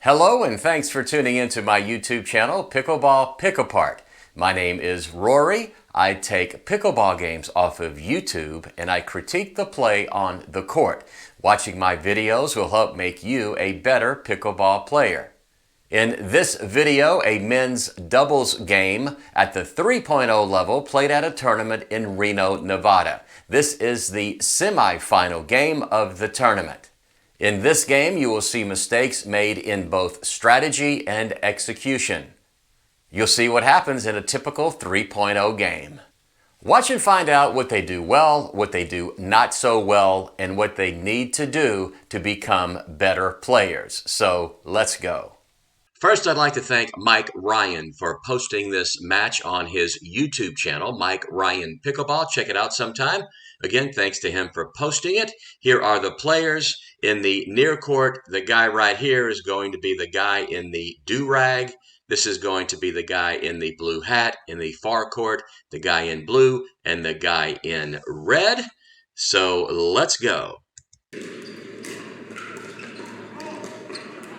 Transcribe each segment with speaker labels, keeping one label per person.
Speaker 1: Hello and thanks for tuning into my YouTube channel, Pickleball Pick Apart. My name is Rory. I take pickleball games off of YouTube and I critique the play on the court. Watching my videos will help make you a better pickleball player. In this video, a men's doubles game at the 3.0 level played at a tournament in Reno, Nevada. This is the semifinal game of the tournament. In this game, you will see mistakes made in both strategy and execution. You'll see what happens in a typical 3.0 game. Watch and find out what they do well, what they do not so well, and what they need to do to become better players. So let's go. First, I'd like to thank Mike Ryan for posting this match on his YouTube channel, Mike Ryan Pickleball. Check it out sometime. Again, thanks to him for posting it. Here are the players. In the near court, the guy right here is going to be the guy in the do-rag. This is going to be the guy in the blue hat. In the far court, the guy in blue and the guy in red. So let's go.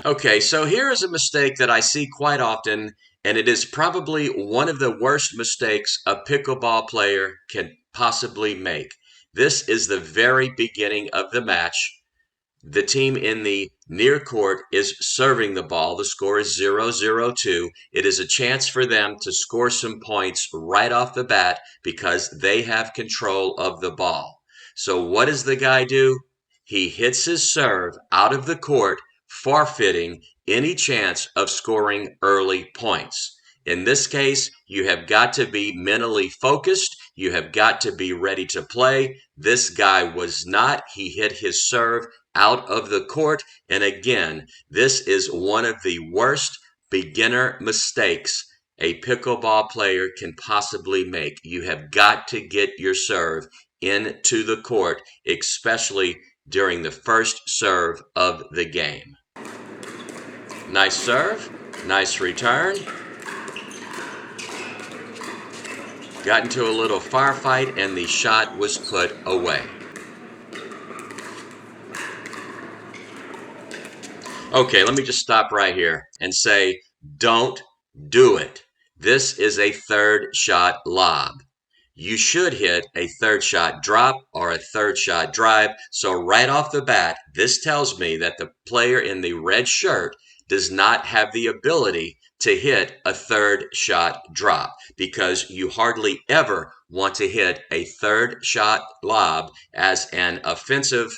Speaker 1: Okay, so here is a mistake that I see quite often, and it is probably one of the worst mistakes a pickleball player can possibly make. This is the very beginning of the match. The team in the near court is serving the ball. The score is 0-0-2. It is a chance for them to score some points right off the bat because they have control of the ball. So what does the guy do? He hits his serve out of the court, forfeiting any chance of scoring early points. In this case, you have got to be mentally focused. You have got to be ready to play. This guy was not. He hit his serve out of the court. And again, this is one of the worst beginner mistakes a pickleball player can possibly make. You have got to get your serve into the court, especially during the first serve of the game. Nice serve, nice return. Got into a little firefight and the shot was put away. Okay, let me just stop right here and say, don't do it. This is a third shot lob. You should hit a third shot drop or a third shot drive. So right off the bat, this tells me that the player in the red shirt does not have the ability to hit a third shot drop because you hardly ever want to hit a third shot lob as an offensive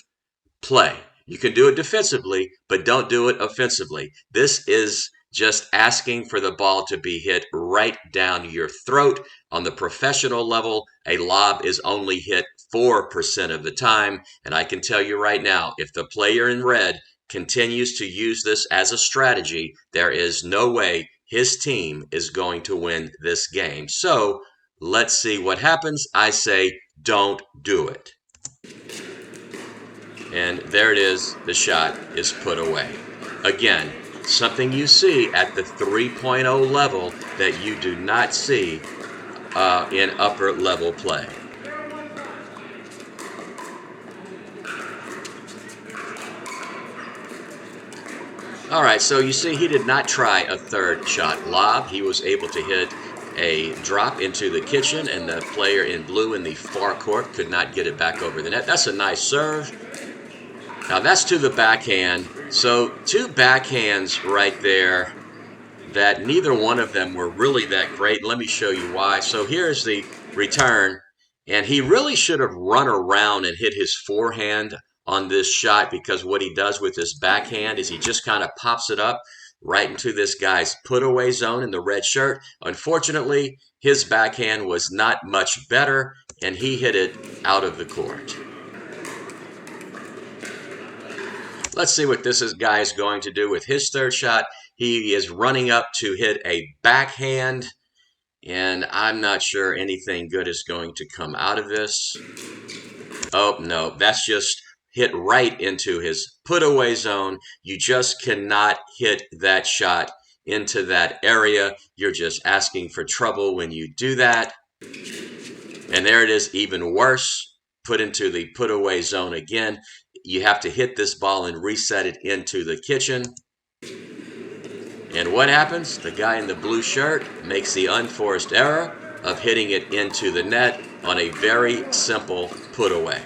Speaker 1: play. You can do it defensively, but don't do it offensively. This is just asking for the ball to be hit right down your throat. On the professional level, a lob is only hit 4% of the time. And I can tell you right now, if the player in red continues to use this as a strategy, there is no way his team is going to win this game. So let's see what happens. I say, don't do it. And there it is, the shot is put away. Again, something you see at the 3.0 level that you do not see in upper level play. All right, so you see he did not try a third shot lob. He was able to hit a drop into the kitchen, and the player in blue in the far court could not get it back over the net. That's a nice serve. Now that's to the backhand. So two backhands right there that neither one of them were really that great. Let me show you why. So here's the return, and he really should have run around and hit his forehand on this shot because what he does with his backhand is he just kind of pops it up right into this guy's put-away zone in the red shirt. Unfortunately, his backhand was not much better, and he hit it out of the court. Let's see what this guy is going to do with his third shot. He is running up to hit a backhand, and I'm not sure anything good is going to come out of this. Oh, no, that's just hit right into his put-away zone. You just cannot hit that shot into that area. You're just asking for trouble when you do that. And there it is, even worse, put into the put-away zone again. You have to hit this ball and reset it into the kitchen. And what happens? The guy in the blue shirt makes the unforced error of hitting it into the net on a very simple put away.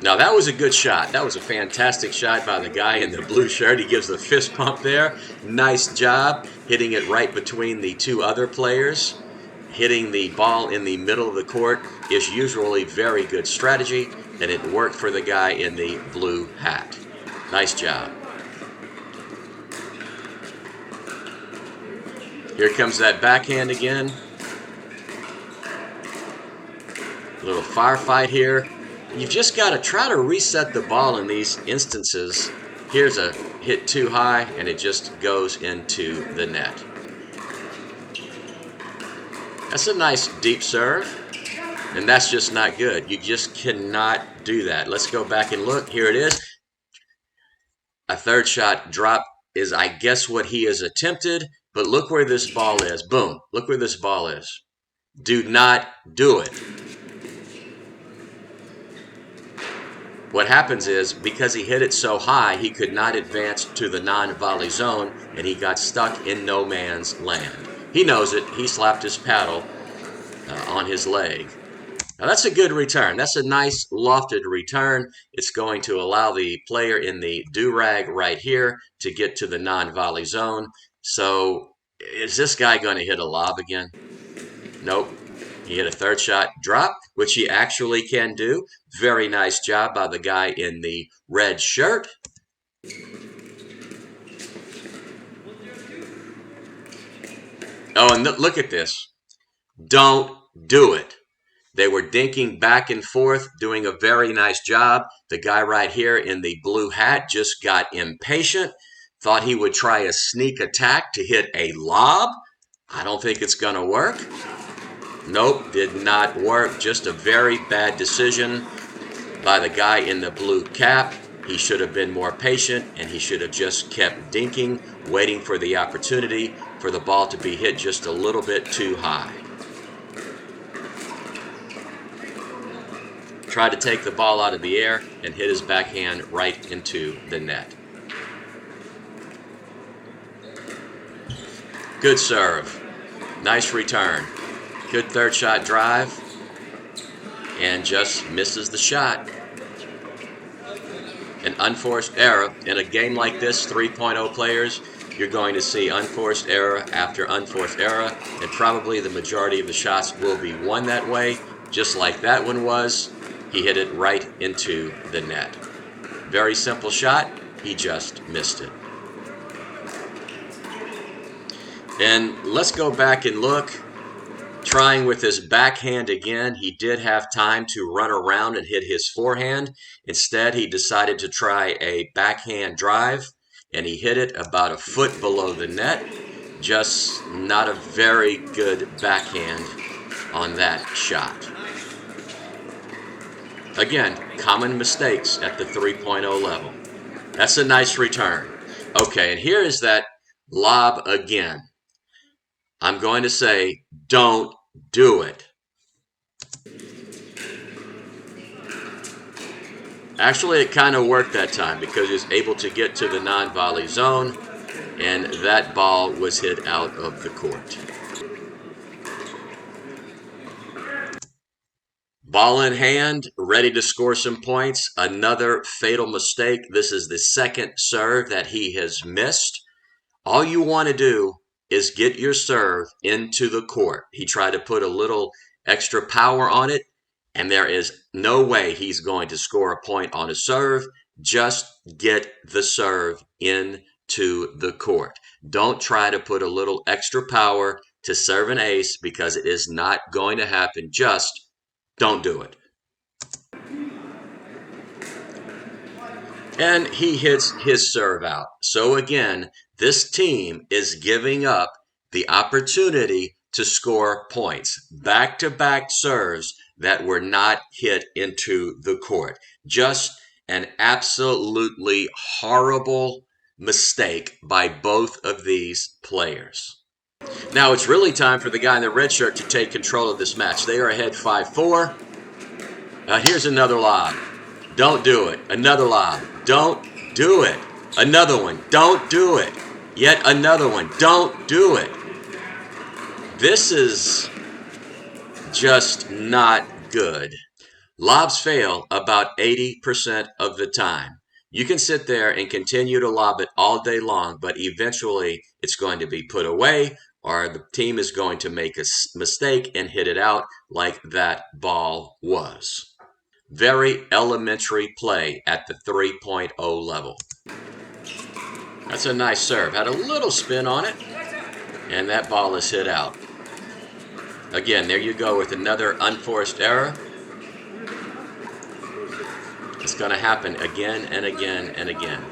Speaker 1: Now that was a good shot. That was a fantastic shot by the guy in the blue shirt. He gives the fist pump there. Nice job hitting it right between the two other players. Hitting the ball in the middle of the court is usually very good strategy, and it worked for the guy in the blue hat. Nice job. Here comes that backhand again. A little firefight here. You've just got to try to reset the ball in these instances. Here's a hit too high, and it just goes into the net. That's a nice deep serve, and that's just not good. You just cannot do that. Let's go back and look. Here it is. A third shot drop is, I guess, what he has attempted, but look where this ball is. Boom. Look where this ball is. Do not do it. What happens is, because he hit it so high, he could not advance to the non-volley zone, and he got stuck in no man's land. He knows it. He slapped his paddle on his leg. Now that's a good return. That's a nice lofted return. It's going to allow the player in the do-rag right here to get to the non-volley zone. So is this guy going to hit a lob again? Nope. He hit a third shot drop, which he actually can do. Very nice job by the guy in the red shirt. Oh, and look at this. Don't do it. They were dinking back and forth, doing a very nice job. The guy right here in the blue hat just got impatient, thought he would try a sneak attack to hit a lob. I don't think it's going to work. Nope, did not work. Just a very bad decision by the guy in the blue cap. He should have been more patient, and he should have just kept dinking, waiting for the opportunity for the ball to be hit just a little bit too high. Tried to take the ball out of the air and hit his backhand right into the net. Good serve. Nice return. Good third shot drive. And just misses the shot. An unforced error. In a game like this, 3.0 players, you're going to see unforced error after unforced error. And probably the majority of the shots will be won that way, just like that one was. He hit it right into the net. Very simple shot. He just missed it. And let's go back and look. Trying with his backhand again. He did have time to run around and hit his forehand. Instead, he decided to try a backhand drive, and he hit it about a foot below the net. Just not a very good backhand on that shot. Again, common mistakes at the 3.0 level. That's a nice return. Okay, and here is that lob again. I'm going to say, don't do it. Actually, it kind of worked that time because he was able to get to the non-volley zone, and that ball was hit out of the court. Ball in hand, ready to score some points. Another fatal mistake. This is the second serve that he has missed. All you want to do is get your serve into the court. He tried to put a little extra power on it, and there is no way he's going to score a point on a serve. Just get the serve into the court. Don't try to put a little extra power to serve an ace because it is not going to happen. Just don't do it. And he hits his serve out. So again, this team is giving up the opportunity to score points. Back-to-back serves that were not hit into the court. Just an absolutely horrible mistake by both of these players. Now it's really time for the guy in the red shirt to take control of this match. They are ahead 5-4. Here's another lob. Don't do it. Another lob. Don't do it. Another one. Don't do it. Yet another one. Don't do it. This is just not good. Lobs fail about 80% of the time. You can sit there and continue to lob it all day long, but eventually it's going to be put away, or the team is going to make a mistake and hit it out like that ball was. Very elementary play at the 3.0 level. That's a nice serve. Had a little spin on it, and that ball is hit out. Again, there you go with another unforced error. It's going to happen again and again and again.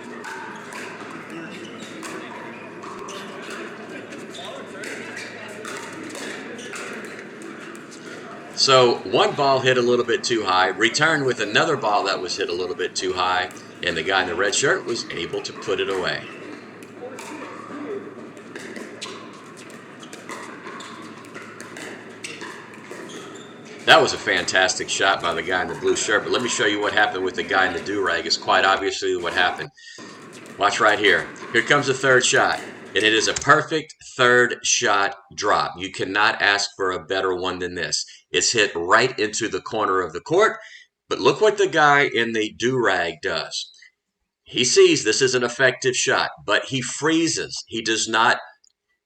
Speaker 1: So one ball hit a little bit too high, returned with another ball that was hit a little bit too high, and the guy in the red shirt was able to put it away. That was a fantastic shot by the guy in the blue shirt, but let me show you what happened with the guy in the do-rag. It's quite obviously what happened. Watch right here. Here comes the third shot, and it is a perfect third shot drop. You cannot ask for a better one than this. It's hit right into the corner of the court, but look what the guy in the do-rag does. He sees this is an effective shot, but he freezes. He does not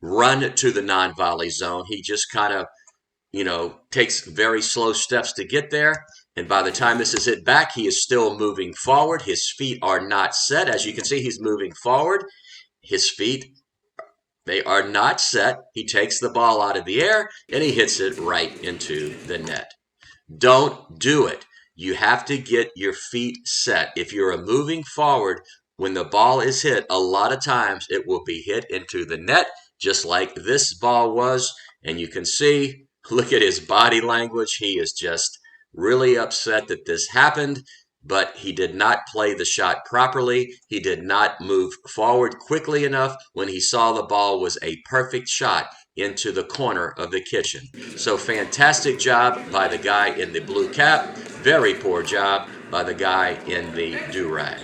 Speaker 1: run to the non-volley zone. He just kind of takes very slow steps to get there. And by the time this is hit back, he is still moving forward. His feet are not set. As you can see, he's moving forward. His feet, they are not set. He takes the ball out of the air, and he hits it right into the net. Don't do it. You have to get your feet set. If you're moving forward, when the ball is hit, a lot of times it will be hit into the net, just like this ball was. And you can see, look at his body language. He is just really upset that this happened, but he did not play the shot properly. He did not move forward quickly enough when he saw the ball was a perfect shot into the corner of the kitchen. So fantastic job by the guy in the blue cap. Very poor job by the guy in the do-rag.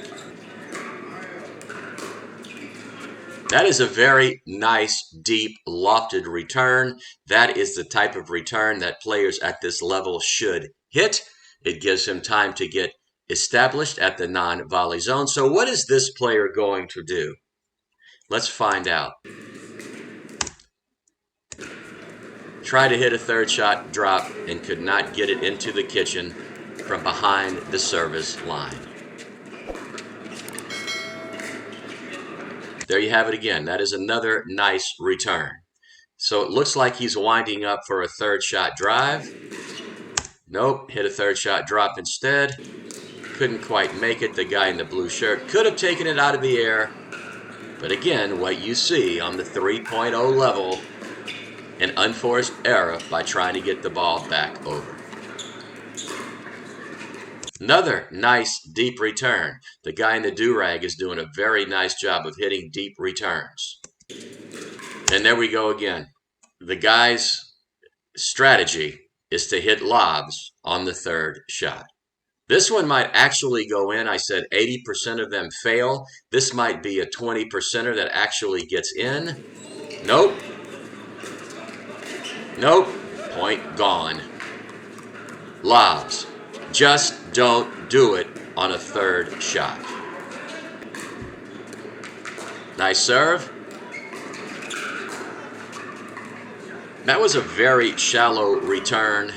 Speaker 1: That is a very nice, deep, lofted return. That is the type of return that players at this level should hit. It gives him time to get established at the non-volley zone. So what is this player going to do? Let's find out. Tried to hit a third shot drop and could not get it into the kitchen from behind the service line. There you have it again. That is another nice return. So it looks like he's winding up for a third shot drive. Nope, hit a third shot drop instead. Couldn't quite make it. The guy in the blue shirt could have taken it out of the air. But again, what you see on the 3.0 level, an unforced error by trying to get the ball back over. Another nice deep return. The guy in the do-rag is doing a very nice job of hitting deep returns. And there we go again. The guy's strategy is to hit lobs on the third shot. This one might actually go in. I said 80% of them fail. This might be a 20%er that actually gets in. Nope. Nope. Point gone. Lobs. Just don't do it on a third shot. Nice serve. That was a very shallow return.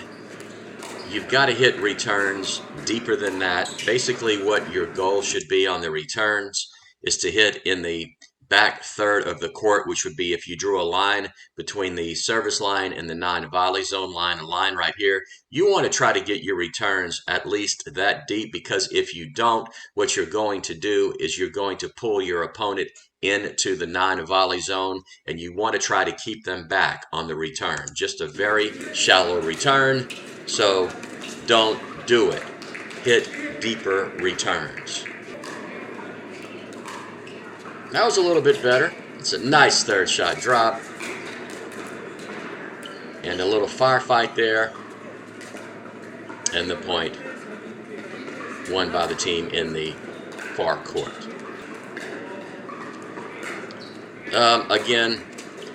Speaker 1: You've got to hit returns deeper than that. Basically, what your goal should be on the returns is to hit in the back third of the court, which would be if you drew a line between the service line and the non-volley zone line, a line right here. You want to try to get your returns at least that deep, because if you don't, what you're going to do is you're going to pull your opponent into the non-volley zone, and you want to try to keep them back on the return. Just a very shallow return, so don't do it. Hit deeper returns. That was a little bit better. It's a nice third shot drop. And a little firefight there. And the point won by the team in the far court. Again,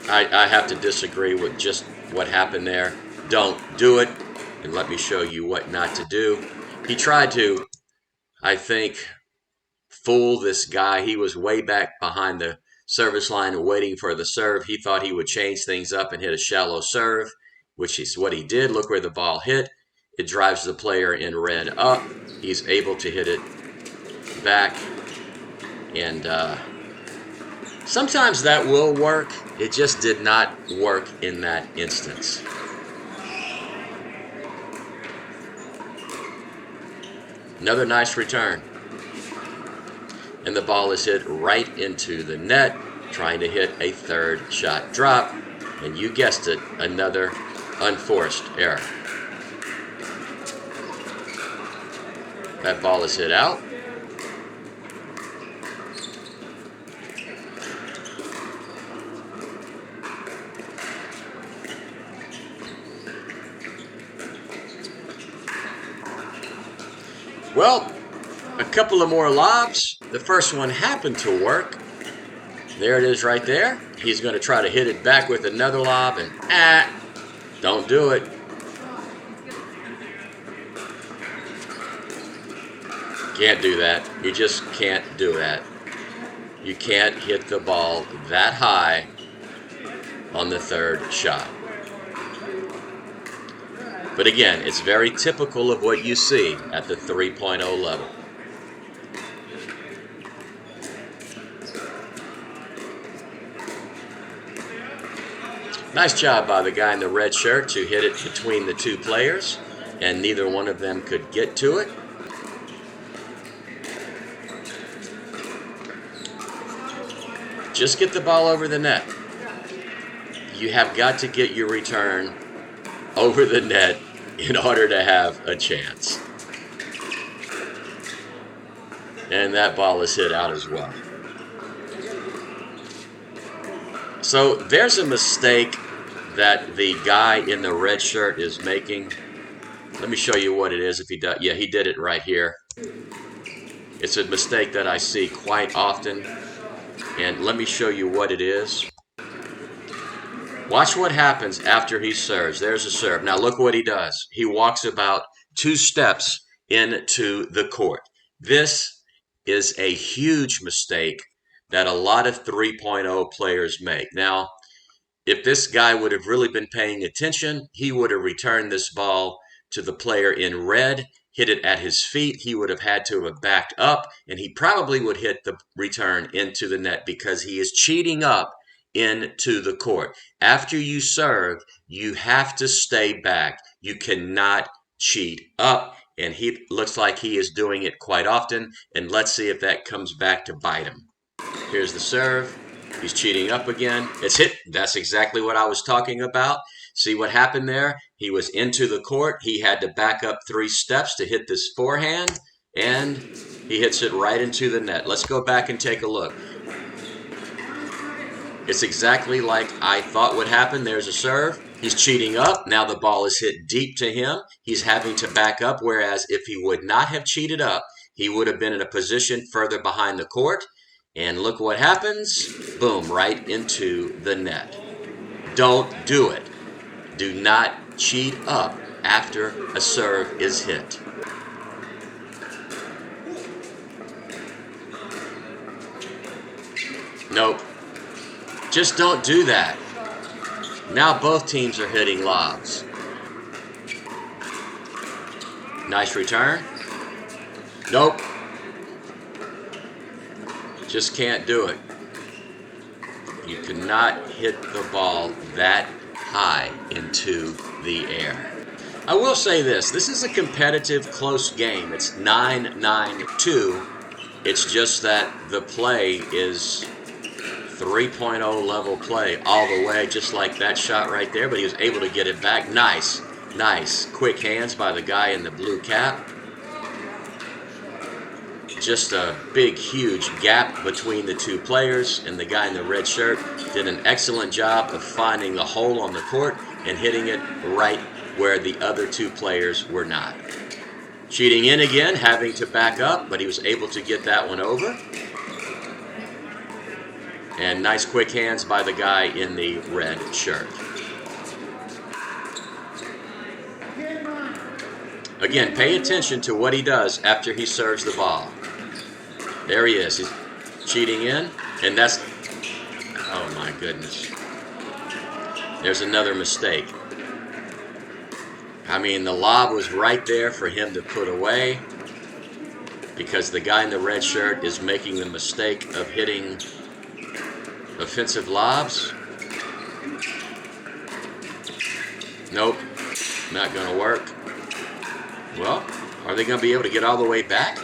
Speaker 1: I have to disagree with just what happened there. Don't do it, and let me show you what not to do. He tried to, I think, fool this guy. He was way back behind the service line waiting for the serve. He thought he would change things up and hit a shallow serve, which is what he did. Look where the ball hit. It drives the player in red up. He's able to hit it back, and sometimes that will work. It just did not work in that instance. Another nice return. And the ball is hit right into the net, trying to hit a third shot drop. And you guessed it, another unforced error. That ball is hit out. Well, a couple of more lobs. The first one happened to work. There it is right there. He's going to try to hit it back with another lob, and don't do it. Can't do that. You just can't do that. You can't hit the ball that high on the third shot. But again, it's very typical of what you see at the 3.0 level. Nice job by the guy in the red shirt to hit it between the two players, and neither one of them could get to it. Just get the ball over the net. You have got to get your return over the net in order to have a chance. And that ball is hit out as well. So there's a mistake that the guy in the red shirt is making. Let me show you what it is if he does. Yeah, he did it right here. It's a mistake that I see quite often. And let me show you what it is. Watch what happens after he serves. There's a serve. Now look what he does. He walks about 2 steps into the court. This is a huge mistake that a lot of 3.0 players make. Now, if this guy would have really been paying attention, he would have returned this ball to the player in red, hit it at his feet. He would have had to have backed up, and he probably would hit the return into the net because he is cheating up into the court. After you serve, you have to stay back. You cannot cheat up, and he looks like he is doing it quite often, and let's see if that comes back to bite him. Here's the serve. He's cheating up again. It's hit. That's exactly what I was talking about. See what happened there? He was into the court. He had to back up 3 steps to hit this forehand, and he hits it right into the net. Let's go back and take a look. It's exactly like I thought would happen. There's a serve. He's cheating up. Now the ball is hit deep to him. He's having to back up, whereas if he would not have cheated up, he would have been in a position further behind the court. And look what happens. Boom, right into the net. Don't do it. Do not cheat up after a serve is hit. Nope. Just don't do that. Now both teams are hitting lobs. Nice return. Nope. Just can't do it. You cannot hit the ball that high into the air. I will say this. This is a competitive, close game. It's 9-9-2. It's just that the play is 3.0 level play all the way, just like that shot right there. But he was able to get it back. Nice, nice. Quick hands by the guy in the blue cap. Just a big, huge gap between the two players, and the guy in the red shirt did an excellent job of finding the hole on the court and hitting it right where the other two players were not. Cheating in again, having to back up, but he was able to get that one over. And nice quick hands by the guy in the red shirt. Again, pay attention to what he does after he serves the ball. There he is. He's cheating in, and that's, oh my goodness. There's another mistake. I mean, the lob was right there for him to put away because the guy in the red shirt is making the mistake of hitting offensive lobs. Nope, not going to work. Well, are they going to be able to get all the way back?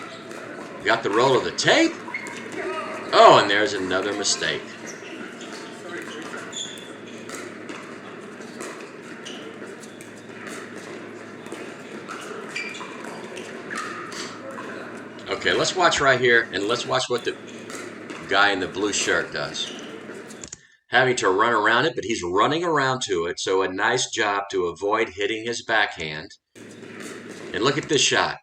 Speaker 1: Got the roll of the tape. Oh, and there's another mistake. Okay, let's watch right here, and let's watch what the guy in the blue shirt does. Having to run around it, but he's running around to it, so a nice job to avoid hitting his backhand. And look at this shot.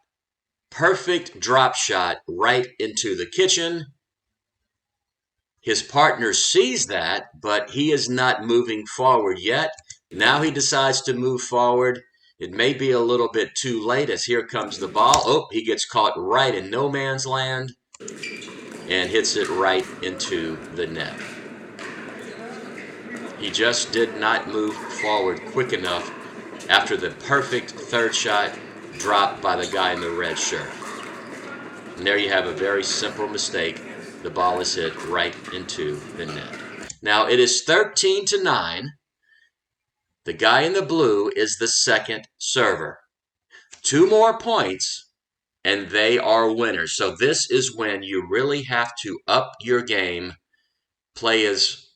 Speaker 1: Perfect drop shot right into the kitchen. His partner sees that, but he is not moving forward yet. Now he decides to move forward. It may be a little bit too late as here comes the ball. Oh, he gets caught right in no man's land and hits it right into the net. He just did not move forward quick enough after the perfect third shot dropped by the guy in the red shirt. And there you have a very simple mistake. The ball is hit right into the net. Now it is 13-9. The guy in the blue is the second server. 2 more points and they are winners. So this is when you really have to up your game, play as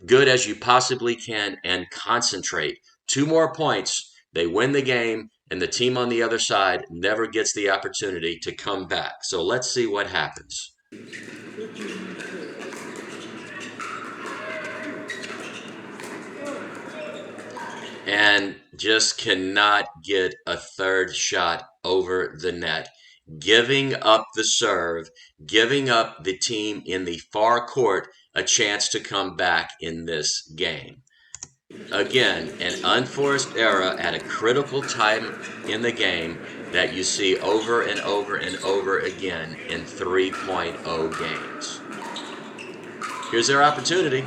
Speaker 1: good as you possibly can, and concentrate. 2 more points, they win the game, and the team on the other side never gets the opportunity to come back. So let's see what happens. And just cannot get a third shot over the net. Giving up the serve, giving up the team in the far court a chance to come back in this game. Again, an unforced error at a critical time in the game that you see over and over and over again in 3.0 games. Here's their opportunity.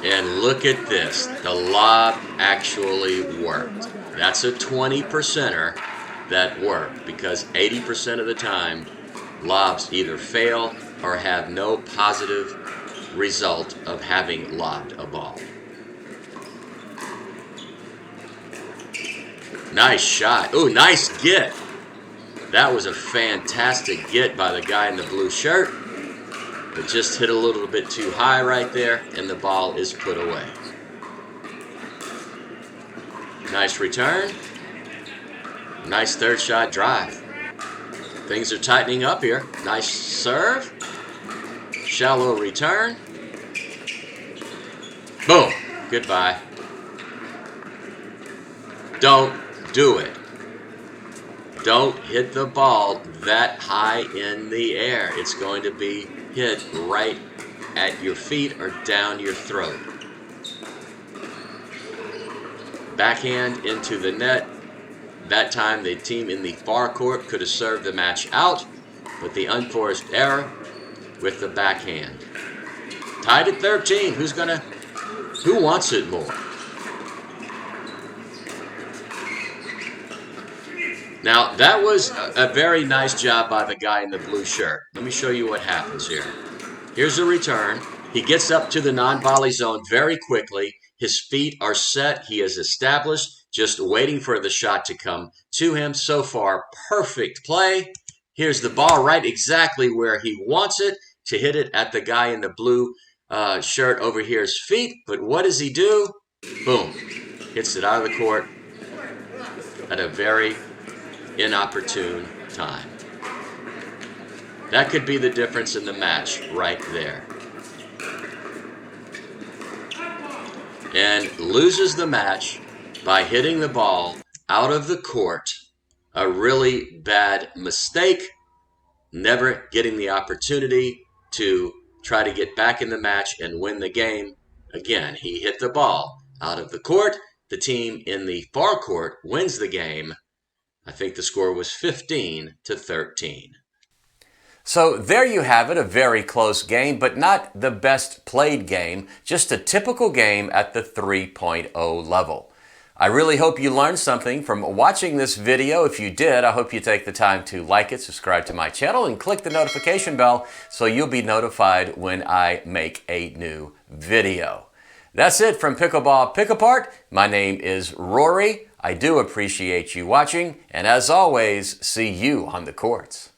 Speaker 1: And look at this. The lob actually worked. That's a 20%er that worked, because 80% of the time, lobs either fail or have no positive result of having lobbed a ball. Nice shot. Ooh, nice get. That was a fantastic get by the guy in the blue shirt. It just hit a little bit too high right there, and the ball is put away. Nice return. Nice third shot drive. Things are tightening up here. Nice serve. Shallow return. Boom. Goodbye. Don't do it. Don't hit the ball that high in the air. It's going to be hit right at your feet or down your throat. Backhand into the net. That time the team in the far court could have served the match out, but the unforced error with the backhand. Tied at 13. Who wants it more? Now, that was a very nice job by the guy in the blue shirt. Let me show you what happens here. Here's a return. He gets up to the non-volley zone very quickly. His feet are set. He is established, just waiting for the shot to come to him. So far, perfect play. Here's the ball right exactly where he wants it, to hit it at the guy in the blue shirt over here's feet. But what does he do? Boom. Hits it out of the court at a very inopportune time. That could be the difference in the match right there. and loses the match by hitting the ball out of the court. A really bad mistake, never getting the opportunity to try to get back in the match and win the game. Again, he hit the ball out of the court. The team in the far court wins the game. I think the score was 15-13. So there you have it, a very close game, but not the best played game, just a typical game at the 3.0 level. I really hope you learned something from watching this video. If you did, I hope you take the time to like it, subscribe to my channel, and click the notification bell so you'll be notified when I make a new video. That's it from Pickleball Pick Apart. My name is Rory. I do appreciate you watching, and as always, see you on the courts.